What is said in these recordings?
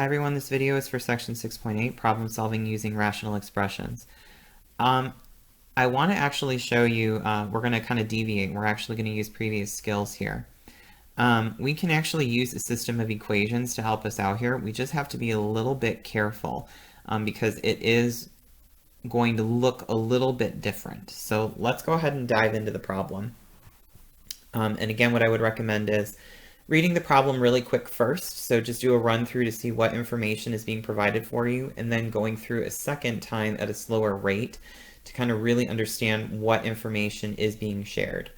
Hi everyone, this video is for section 6.8, problem solving using rational expressions. I want to actually show you, we're going to kind of deviate, we're actually going to use previous skills here. We can actually use a system of equations to help us out here. We just have to be a little bit careful because it is going to look a little bit different. So let's go ahead and dive into the problem. And again, what I would recommend is reading the problem really quick first, so just do a run through to see what information is being provided for you, and then going through a second time at a slower rate to kind of really understand what information is being shared.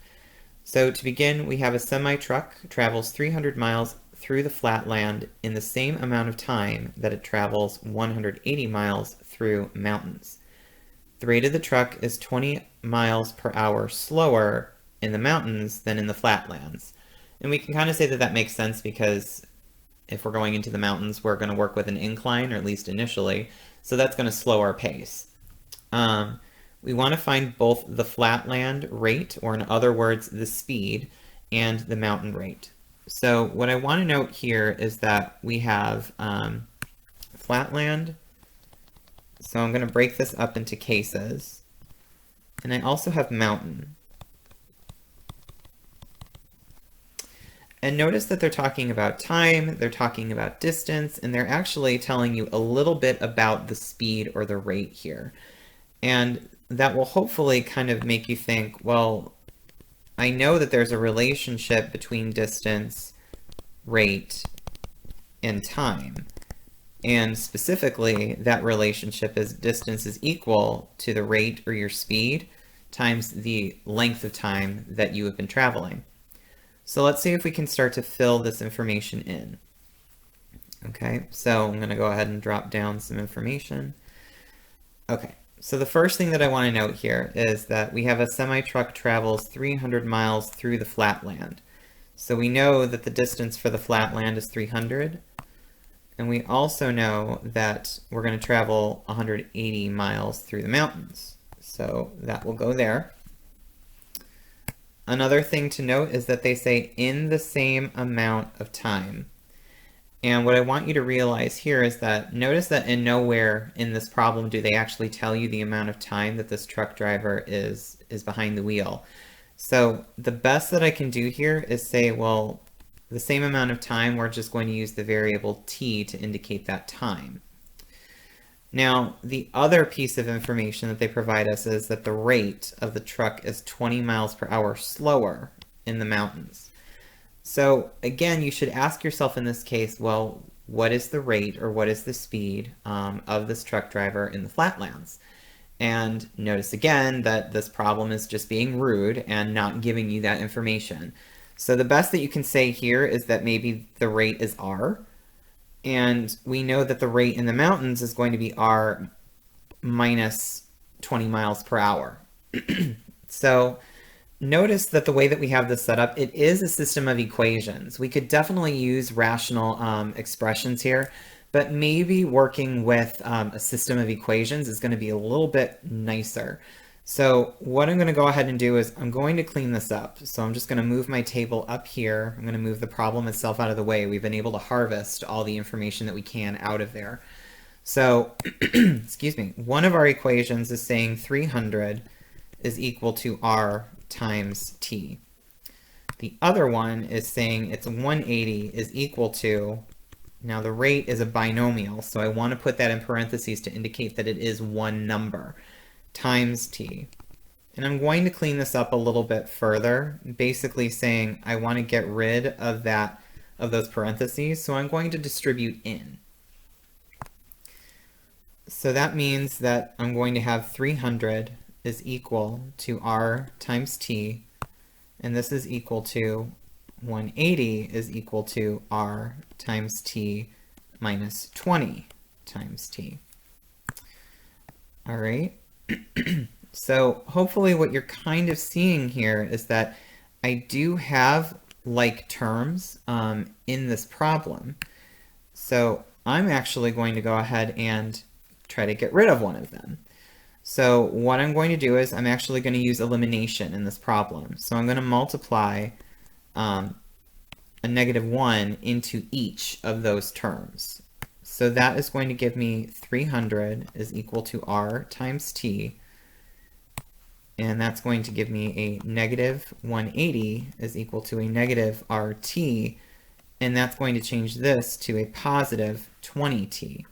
So to begin, we have a semi-truck travels 300 miles through the flat land in the same amount of time that it travels 180 miles through mountains. The rate of the truck is 20 miles per hour slower in the mountains than in the flatlands. And we can kind of say that that makes sense because if we're going into the mountains, we're going to work with an incline, or at least initially, so that's going to slow our pace. We want to find both the flatland rate, or in other words, the speed, and the mountain rate. So what I want to note here is that we have flatland, so I'm going to break this up into cases, and I also have mountain. And notice that they're talking about time, they're talking about distance, and they're actually telling you a little bit about the speed or the rate here. And that will hopefully kind of make you think, well, I know that there's a relationship between distance, rate, and time. And specifically, that relationship is distance is equal to the rate or your speed times the length of time that you have been traveling. So let's see if we can start to fill this information in. Okay, so I'm going to go ahead and drop down some information. Okay, so the first thing that I want to note here is that we have a semi-truck travels 300 miles through the flatland. So we know that the distance for the flatland is 300. And we also know that we're going to travel 180 miles through the mountains. So that will go there. Another thing to note is that they say in the same amount of time. And what I want you to realize here is that notice that in nowhere in this problem do they actually tell you the amount of time that this truck driver is behind the wheel. So the best that I can do here is say, well, the same amount of time, we're just going to use the variable t to indicate that time. Now, the other piece of information that they provide us is that the rate of the truck is 20 miles per hour slower in the mountains. So again, you should ask yourself in this case, well, what is the rate or what is the speed of this truck driver in the flatlands? And notice again that this problem is just being rude and not giving you that information. So the best that you can say here is that maybe the rate is r. And we know that the rate in the mountains is going to be r minus 20 miles per hour. So notice that the way that we have this set up, it is a system of equations. We could definitely use rational expressions here, but maybe working with a system of equations is going to be a little bit nicer. So what I'm going to go ahead and do is I'm going to clean this up. So I'm just going to move my table up here. I'm going to move the problem itself out of the way. We've been able to harvest all the information that we can out of there. So, excuse me, one of our equations is saying 300 is equal to r times t. The other one is saying it's 180 is equal to, now the rate is a binomial, so I want to put that in parentheses to indicate that it is one number, times t. And I'm going to clean this up a little bit further, basically saying I want to get rid of those parentheses, so I'm going to distribute in. So that means that I'm going to have 300 is equal to r times t, and this is equal to 180 is equal to r times t minus 20 times t. All right. So hopefully what you're kind of seeing here is that I do have like terms in this problem. So I'm actually going to go ahead and try to get rid of one of them. So what I'm going to do is I'm actually going to use elimination in this problem. So I'm going to multiply a -1 into each of those terms. So that is going to give me 300 is equal to r times t. And that's going to give me a negative 180 is equal to a negative RT. And that's going to change this to a positive 20T.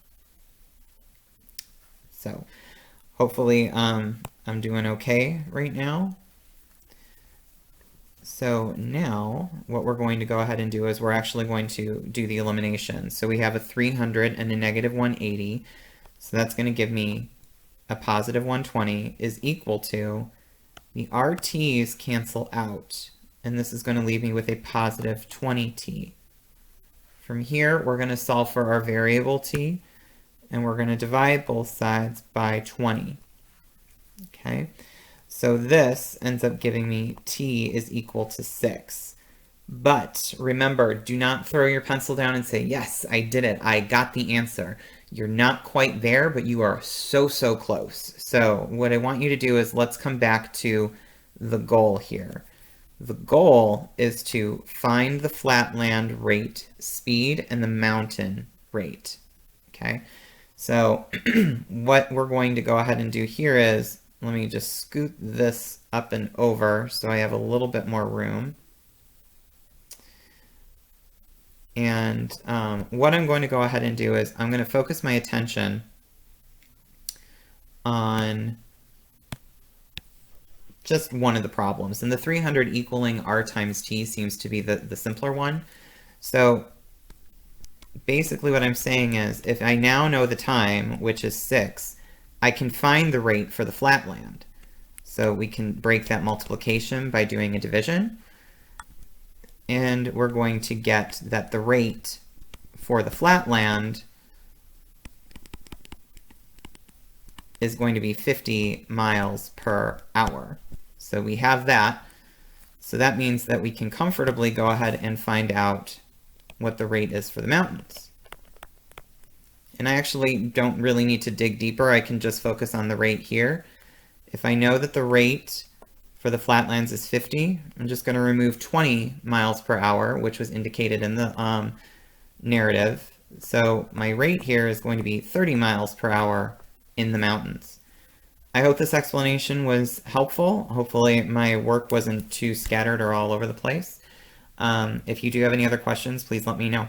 So hopefully I'm doing okay right now. So now what we're going to go ahead and do is we're actually going to do the elimination. So we have a 300 and a negative 180. So that's going to give me a positive 120 is equal to, the RT's cancel out, and this is going to leave me with a positive 20T. From here, we're going to solve for our variable t, and we're going to divide both sides by 20. Okay, so this ends up giving me t is equal to 6. But remember, do not throw your pencil down and say, yes, I did it. I got the answer. You're not quite there, but you are so, so close. So what I want you to do is let's come back to the goal here. The goal is to find the flatland rate speed and the mountain rate. Okay, so what we're going to go ahead and do here is, let me just scoot this up and over so I have a little bit more room. And what I'm going to go ahead and do is I'm going to focus my attention on just one of the problems. And the 300 equaling r times t seems to be the simpler one. So basically what I'm saying is, if I now know the time, which is 6, I can find the rate for the flatland. So we can break that multiplication by doing a division. And we're going to get that the rate for the flatland is going to be 50 miles per hour. So we have that. So that means that we can comfortably go ahead and find out what the rate is for the mountains. And I actually don't really need to dig deeper. I can just focus on the rate here. If I know that the rate for the flatlands is 50, I'm just going to remove 20 miles per hour, which was indicated in the narrative. So my rate here is going to be 30 miles per hour in the mountains. I hope this explanation was helpful. Hopefully my work wasn't too scattered or all over the place. If you do have any other questions, please let me know.